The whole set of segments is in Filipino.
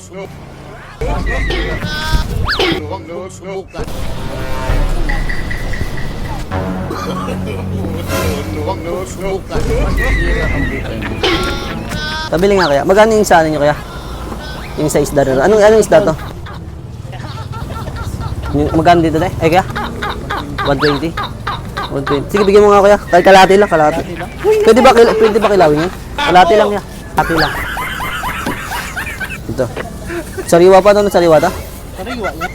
Subukan. Subukan. Pabili nga kaya. Magkano yung sa ano nyo kaya? Yung sa isda rin. Anong isda to? Magkano dito tayo? Ay kaya? 120? 120. Sige, bigyan mo nga kaya. Kahit kalahati lang, kalahati. Pwede ba kilawin yan? Kalahati lang yan. Kalahati lang. Ito. Sariwa pa to? Sariwa to? Sariwa yan.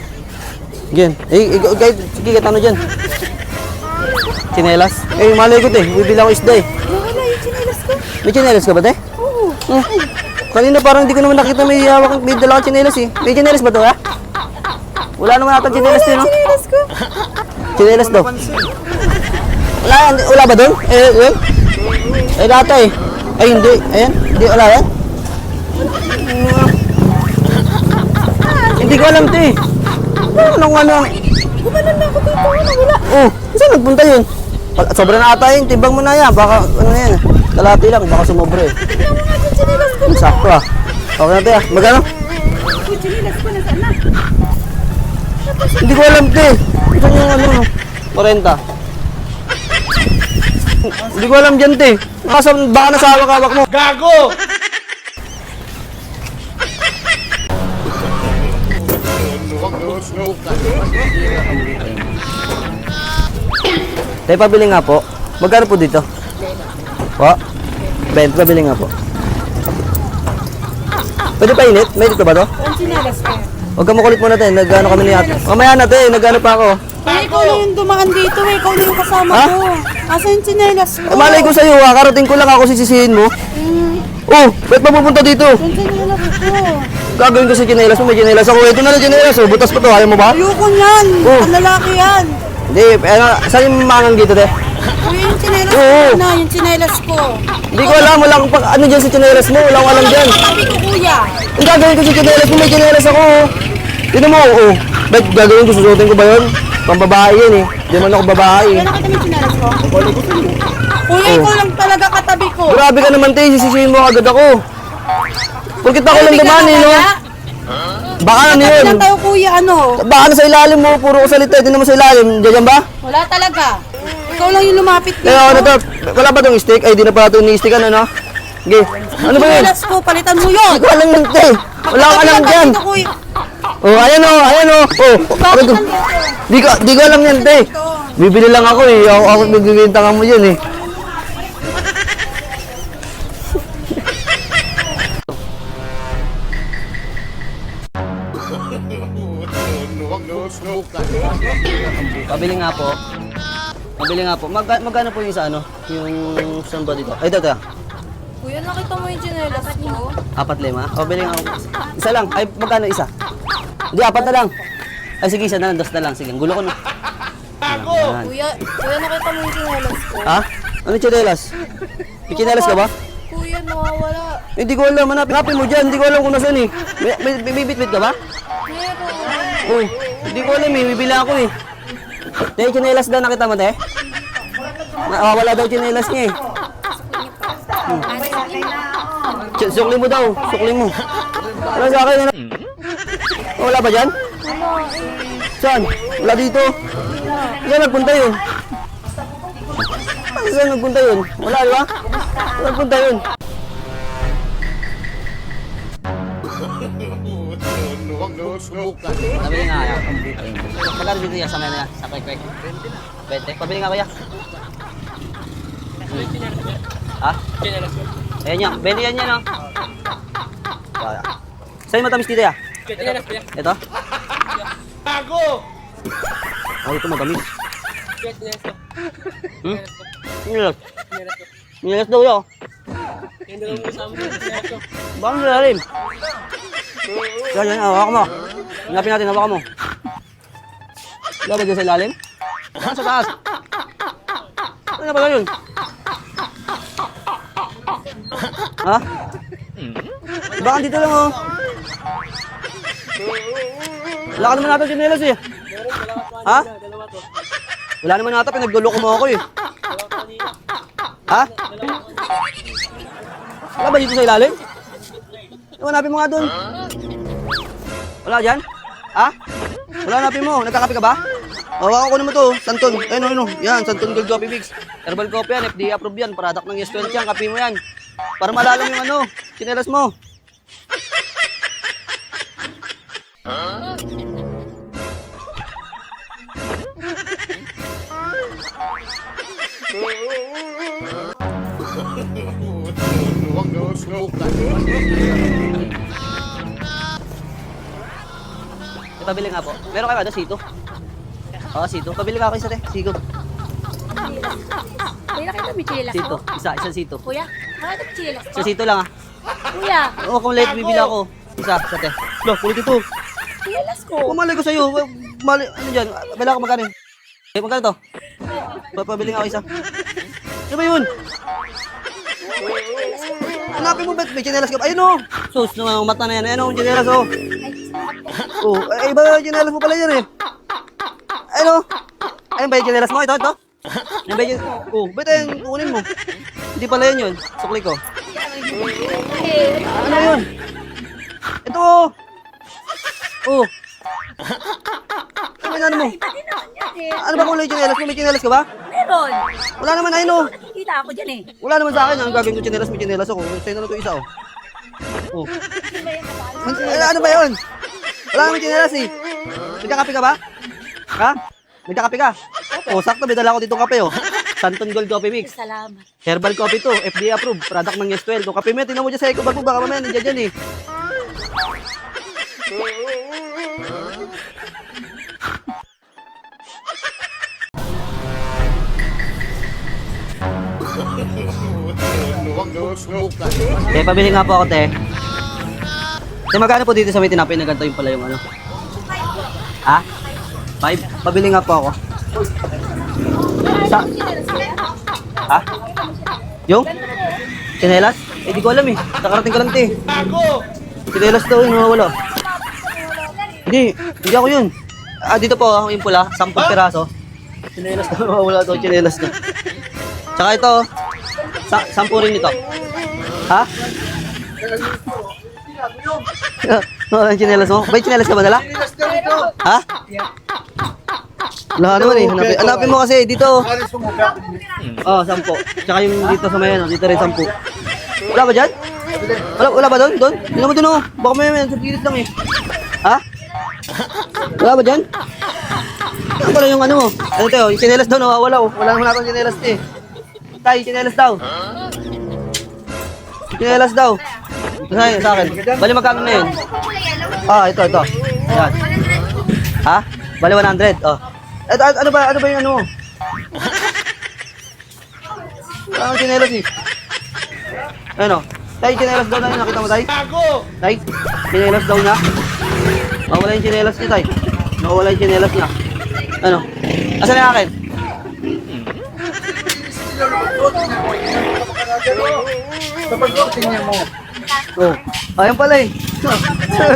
Yan. Sige, kahit ano dyan? Chinelas? Malay ko te. Bibili ako isda eh. Wala yung chinelas ko. May chinelas ka ba te? Oo. Kanina parang hindi ko naman nakita may hawak, may dala kang chinelas eh. May chinelas ba to ha? Wala naman ata chinelas din no? Chinelas ko. Chinelas daw. Wala ba doon? Yun? Data eh. Ay hindi. Ayan. Hindi wala yan. Hindi ko alam te. Ano? Gumanon na ako dito. Wala. Oh, saan nagpunta yun? Sobra na ata yun. Timbang mo na yan. Baka ano yan. Kalahati lang. Baka sumobra eh. Tignan mo nga yung chinelas ko. Sakto ah. Okay na te ah. Magkano? Yung chinelas ko nasaan na? Hindi ko alam te. Ito yung ano. 40. Hindi ko alam dyan te. Baka nasa hawak-hawak mo. Gago! Tayo pabili nga po. Magkano po dito? Po? 20, pabili nga po. Pwede pa init? May init ka ba to? Yung chinelas ko. Huwag ka makulit muna tayo. Nag-ano kami ni ate. Mamaya na tayo. Nag-ano pa ako. Ay, ikaw na yung dumaan dito eh. Ikaw na yung kasama Ha? ko. Asa yung chinelas ko? Malay ko sa'yo ha. Karating ko lang ako sisisihin mo. Oh, ba't mapupunta dito? Yung chinelas ko. Gagawin ko sa chinelas mo. May chinelas ako. Ito na lang chinelas. Oh, butas ko to. Ayaw mo ba? Ayoko niyan. Oh. Ang lalaki yan. Hindi. Saan yung mangang dito te? Kuya, yung chinelas Oo. ko na. Yung chinelas ko. Hindi ko alam. Wala akong ano dyan sa chinelas mo. Wala akong alam dyan. Sabi ko, kuya. Ang gagawin ko sa chinelas mo. May chinelas ako. Tignan mo. Oh. Ba't gagawin ko? Susuotin ko ba yun? Pambabae yan eh. Hindi man ako babae. Kuya, nakita mo yung chinelas ko? Kuya, ikaw lang talaga katabi ko. Grabe ka naman te. Sisisihin mo agad ako. Porkit ako lang Katabi ka naman na eh no? kaya? Baka ano Katabi yun? lang tayo, kuya, ano? Baka na sa ilalim mo. Puro ko salita. Hindi naman sa ilalim. Diyan ba? Wala talaga. Ikaw lang yung lumapit dito. Eh ano to? Wala ba itong stick? Ay di na pala ito ni-stickan ano? Okay. Ano ba yun? Chinelas ko, palitan mo yun. Hindi ko alam yun te. Wala akong alam Katabi dyan. lang tayo dito, kuya. Oh ayan oh. Ayan oh. Oh. Bakit Di nandito? ko alam yan te. Bibili lang ako eh. Ako nagbibintangan mo yun eh. Pabili nga po. Pabili nga po. Magkano po yung sa ano? Yung saan ba dito? Ay, ito. Kuya, nakita mo yung chinelas ko? 4-5. Pabili nga ako. Isa lang. Ay, magkano isa? Hindi, 4 na lang. Ay, sige, isa na lang. 2 na lang. Sige, ang gulo ko na. Yan. Kuya, nakita mo yung chinelas ko? Ha? Ano chinelas? May chinelas ka ba? Kuya, nawawala. Hindi ko alam. Hanapin mo dyan. Hindi ko alam kung nasaan eh. May bitbit ka ba? Meron. Uy, hindi ko alam eh. Bibili ako eh. Te, chinelas daw nakita mo, te? Wala daw chinelas niya eh. Sukli mo daw. Sukli mo. Wala sa akin. Wala ba dyan? Saan? Wala dito. Saan nagpunta yun? Saan nagpunta yun? Wala, di ba? Saan nagpunta yun? Subukan. Pabili nga kaya. Magkano dito yan sa mga na? Sa kwek-kwek? 20. Pabili nga kaya. Ha? Ayan yan. 20 yan yan, no? Kaya. Saan yung matamis dito ya? Ito? Gago! Oh, ito matamis. Nilas. Nilas daw yun. Bakit nalalim? Yan, hawak mo. Hanapin natin, hawak mo. Wala ba dyan sa ilalim? Sa taas. Ano ba yun? Ha? Baka dito lang oh. Wala ka naman natin chinelas eh. Ha? Wala naman natin, pinagluloko mo ako eh. Ha? Wala ba dito sa ilalim? Hanapin mo nga doon. Wala dyan? Ha? Wala hanapin mo. Nagkakape ka ba? Hawakan ko naman to. Santon. Ayun. Yan, Santon Gold Coffee Mix. Herbal coffee yan. FDA approved yan. Product ng Yes12 yan. Kape mo yan. Para malalam yung ano. Chinelas mo. Subukan. Pabili nga po. Meron kayo ba? Sito? Oo, sito. Pabili ka ako isa, te. Sigo. Kuya, nakita mo yung chinelas ko? Sito. Isang sito. Kuya, nakita mo yung chinelas ko? Isa sito lang, ah. Kuya, Oo, kung late bibili ako. Isa, te. Lo, kulit ito. chinelas ko. Kumalay ko sa'yo. Mali, ano dyan? Bala ko magkano? Eh, magkano to? Pabili nga ako isa. Ano ba yun? Hanapin mo ba't may chinelas ka ba? Ayun, oh. Sus, no, mata na yan. Ayun, oh, chinelas, oh. Oh, ay, iba chinelas mo pala yan, eh. Ayun, oh. Ayun ba yung chinelas mo? Ito. Ayun ba yung... Oh, ba't ayun, kukunin mo? Hindi pala yun. Sukli ko. Ano yun? Ito, oh. Oh. Ano mo? Iba din naman yan eh. Ano ba kulay chinelas mo? May chinelas ka ba? Meron. Wala naman, ayun, oh. Nakikita ako dyan eh. Wala naman sa akin. Ang gagawin ko chinelas, may chinelas ako. Sa'yo na lang ito isa, oh. Oh. Ano ba yun? Wala naman chinelas, eh. Nagkakape ka ba? Ha? Nagkakape ka? Oh, sakto. May dala ko ditong kape, oh. Santon Gold Coffee Mix. Salamat. Herbal coffee to. FDA approved. Product ng Yes12. Kung kape mo, tinan mo dyan sa eco bag mo. Baka mamaya nandiyan dyan, eh. Subukan. Eh, pabili nga po ako, te. So, magkano po dito sa may tinapay na ganito yung pala yung ano? Ha? 5? Pabili nga po ako. Sa... Ha? Yung? Chinelas? Eh, di ko alam eh. Nakarating ko lang, te. Chinelas daw yun, nawawala. Hindi ako yun. Ah, dito po, yung pula, 10 piraso. Chinelas daw, nawawala daw, chinelas daw. Tsaka ito, 10 rin ito. Ha? Wala yung chinelas mo? Ba yung chinelas ka ba dala? Ha? Wala naman eh. Hanapin mo kasi dito. Oh, 10. Tsaka yung dito sa mayan, dito rin 10. Wala ba dyan? Wala ba doon? Doon? Tingnan mo doon oh. Baka may sa pilit lang eh. Ha? Wala ba dyan? Ano pala yung ano mo? Ano tayo? Yung chinelas daw nawawala oh. Wala naman akong chinelas eh. Tay, chinelas daw. Chinelas daw. Sa akin. Bali magkano na yun? Ah, ito. Yan. Ha? Bali 100. Oh. Ano ba yung ano mo? Wala akong chinelas eh. Ano? Tay, chinelas daw na yun. Nakita mo, Tay? Tay, chinelas daw niya. Nawala yung chinelas niya, Tay. Nawala yung chinelas niya. Ano? Asan na yung akin? Oh, ayun pala eh.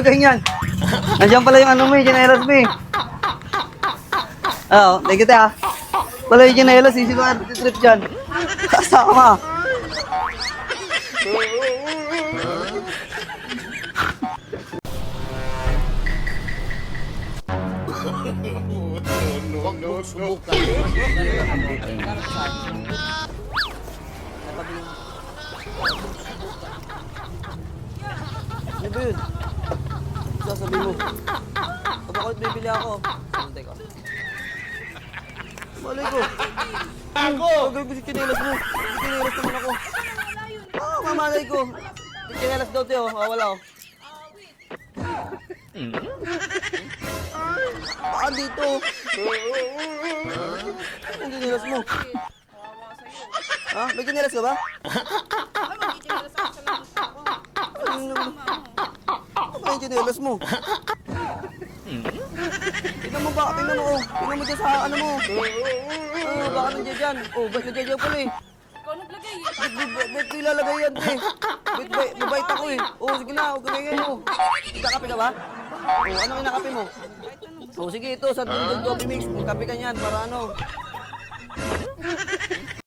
Ganyan. Nandiyan pala yung ano mo eh, chinelas mo eh. Oo, thank you, te ah. Pala yung chinelas eh, sino ang trip dyan? Kasama. Subukan. Ano ba yun? Sasabihin mo. Kapag bibili ako. Santay ko. Malay ko. Gagawin ko si chinelas mo. Si chinelas naman ako. Oo, mamalay ko. Si chinelas daw, Teo. Wala oh. Baka dito. Ang chinelas mo. Ha? May chinelas ka ba? Ano yung chinelas mo? Tingnan mo ba? Tingnan mo oh. Tingnan mo dyan sa ano mo. Baka nandiyan dyan. Oh, ba't nandiyan dyan pala eh? Ikaw naglagay eh. Ba't ilalagay yan eh? Mabait ako eh. Oh, sige na. Huwag ganyan mo. Nagkakape ka ba? Oh, ano kinakape mo? Oh, sige ito. Sa Gold Coffee Mix. Magkape ka niyan para ano.